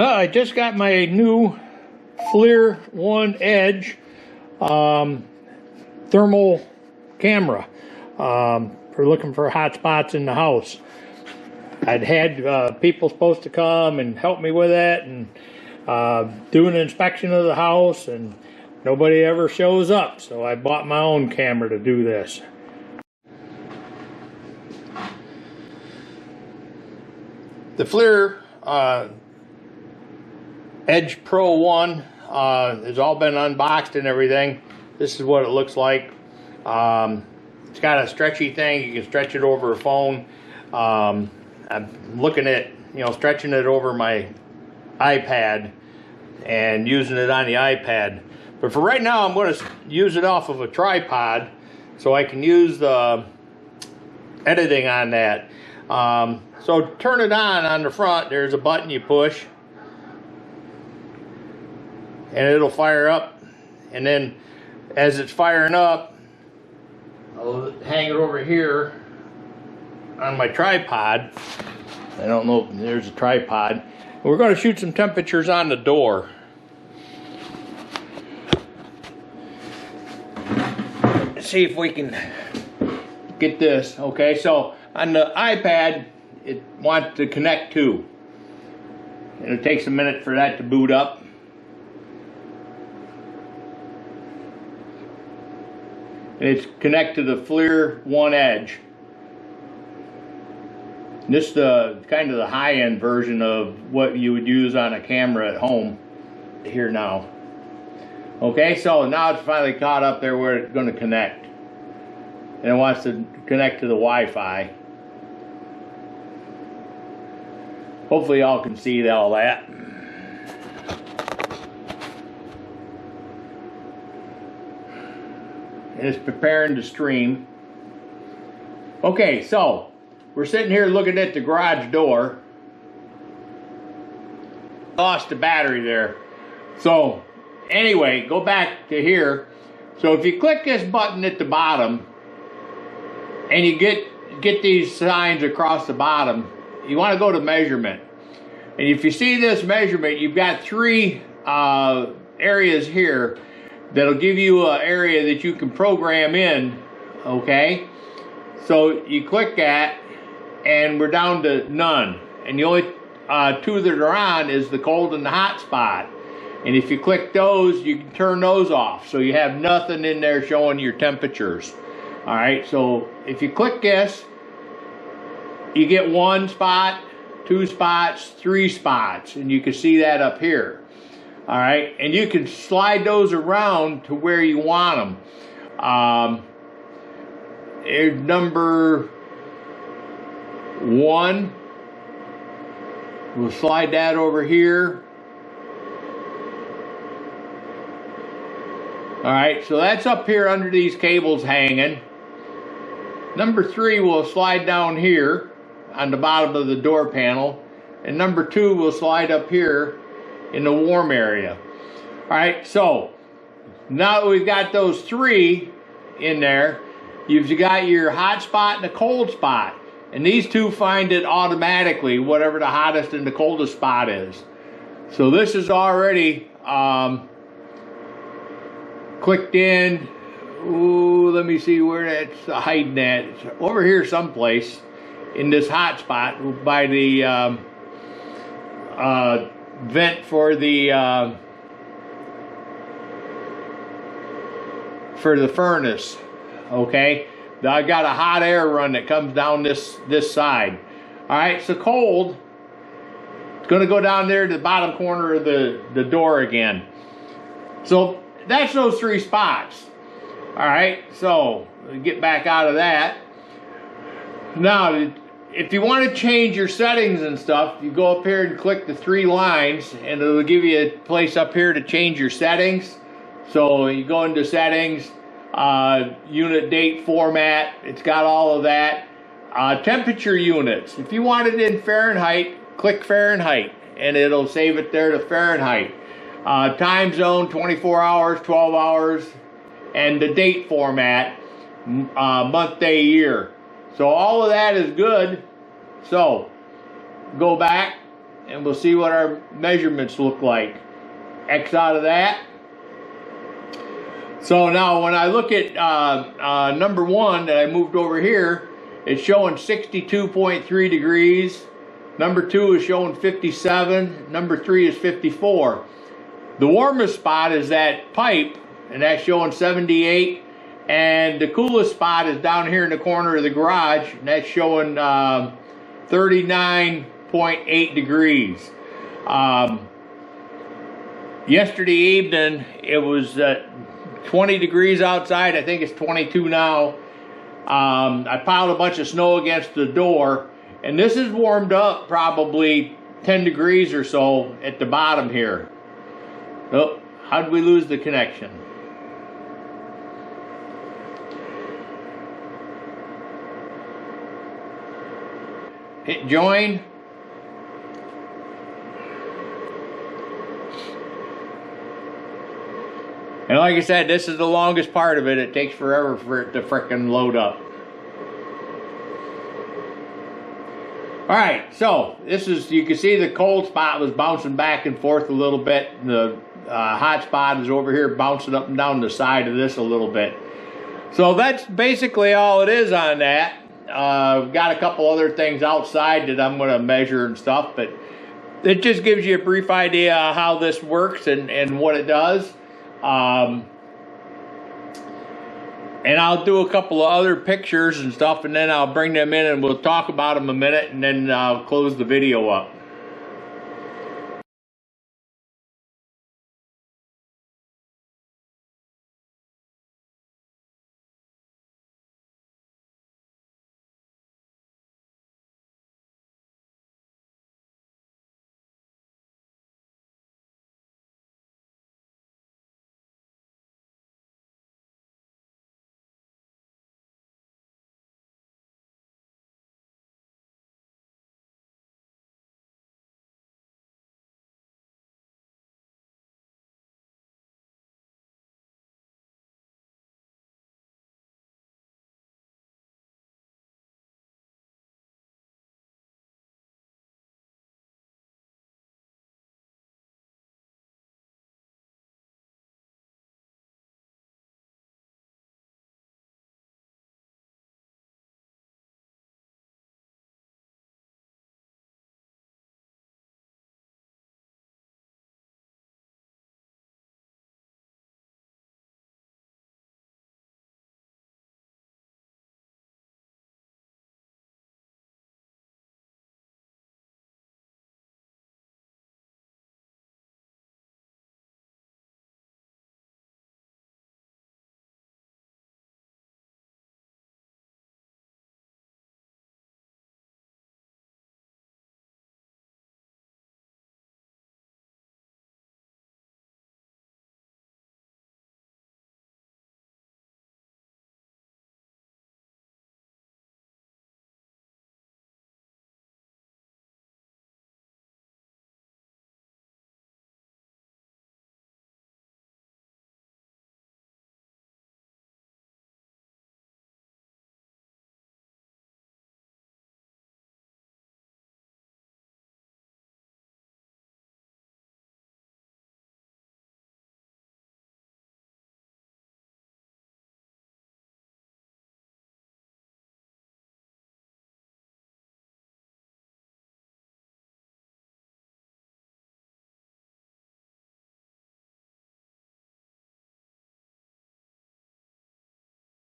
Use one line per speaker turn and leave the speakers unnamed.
I just got my new FLIR One Edge thermal camera for looking for hot spots in the house. I'd had people supposed to come and help me with that and do an inspection of the house, and nobody ever shows up, so I bought my own camera to do this. The FLIR Edge Pro 1 has all been unboxed and everything. This is what it looks like. It's got a stretchy thing. You can stretch it over a phone. I'm looking at, stretching it over my iPad and using it on the iPad. But for right now, I'm going to use it off of a tripod so I can use the editing on that. So turn it on the front. There's a button you push and it'll fire up, and then as it's firing up, I'll hang it over here on my tripod. I don't know if there's a tripod. We're going to shoot some temperatures on the door. Let's see if we can get this. Okay, so on the iPad, it wants to connect to, and it takes a minute for that to boot up. It's connected to the FLIR One Edge. This is kind of the high-end version of what you would use on a camera at home here now. Okay, so now it's finally caught up there where it's going to connect. And it wants to connect to the Wi-Fi. Hopefully y'all can see all that. And it's preparing to stream. Okay, so we're sitting here looking at the garage door. Lost the battery there. So anyway, go back to here. So if you click this button at the bottom and you get these signs across the bottom, you want to go to measurement. And if you see this measurement, you've got three areas here that'll give you an area that you can program in. Okay, so you click that and we're down to none, and the only two that are on is the cold and the hot spot. And if you click those, you can turn those off, so you have nothing in there showing your temperatures. All right, so if you click this, you get 1 spot, 2 spots, 3 spots, and you can see that up here. All right, and you can slide those around to where you want them. Here's number 1. We'll slide that over here. All right, so that's up here under these cables hanging. Number 3 will slide down here on the bottom of the door panel, and number 2 will slide up here in the warm area. All right, so now that we've got those 3 in there, you've got your hot spot and the cold spot, and these 2 find it automatically, whatever the hottest and the coldest spot is. So this is already clicked in. Ooh, let me see where that's hiding at. It's over here someplace in this hot spot by the vent for the furnace. Okay, I got a hot air run that comes down this side. All right, so cold, it's going to go down there to the bottom corner of the door again. So that's those 3 spots. All right, so get back out of that. Now, if you want to change your settings and stuff, you go up here and click the 3 lines, and it'll give you a place up here to change your settings. So you go into settings, unit date format, it's got all of that. Temperature units, if you want it in Fahrenheit, click Fahrenheit, and it'll save it there to Fahrenheit. Time zone, 24 hours, 12 hours, and the date format, month, day, year. So all of that is good. So go back and we'll see what our measurements look like. X out of that. So now when I look at number 1 that I moved over here, it's showing 62.3 degrees. Number 2 is showing 57. Number 3 is 54. The warmest spot is that pipe, and that's showing 78. And the coolest spot is down here in the corner of the garage, and that's showing 39.8 degrees. Yesterday evening, it was 20 degrees outside. I think it's 22 now. I piled a bunch of snow against the door, and this is warmed up probably 10 degrees or so at the bottom here. Oh, how did we lose the connection? Hit join. And like I said, this is the longest part of it. It takes forever for it to frickin' load up. All right, so this is, you can see the cold spot was bouncing back and forth a little bit. The hot spot is over here bouncing up and down the side of this a little bit. So that's basically all it is on that. I've got a couple other things outside that I'm going to measure and stuff, but it just gives you a brief idea of how this works and what it does. And I'll do a couple of other pictures and stuff, and then I'll bring them in and we'll talk about them a minute, and then I'll close the video up.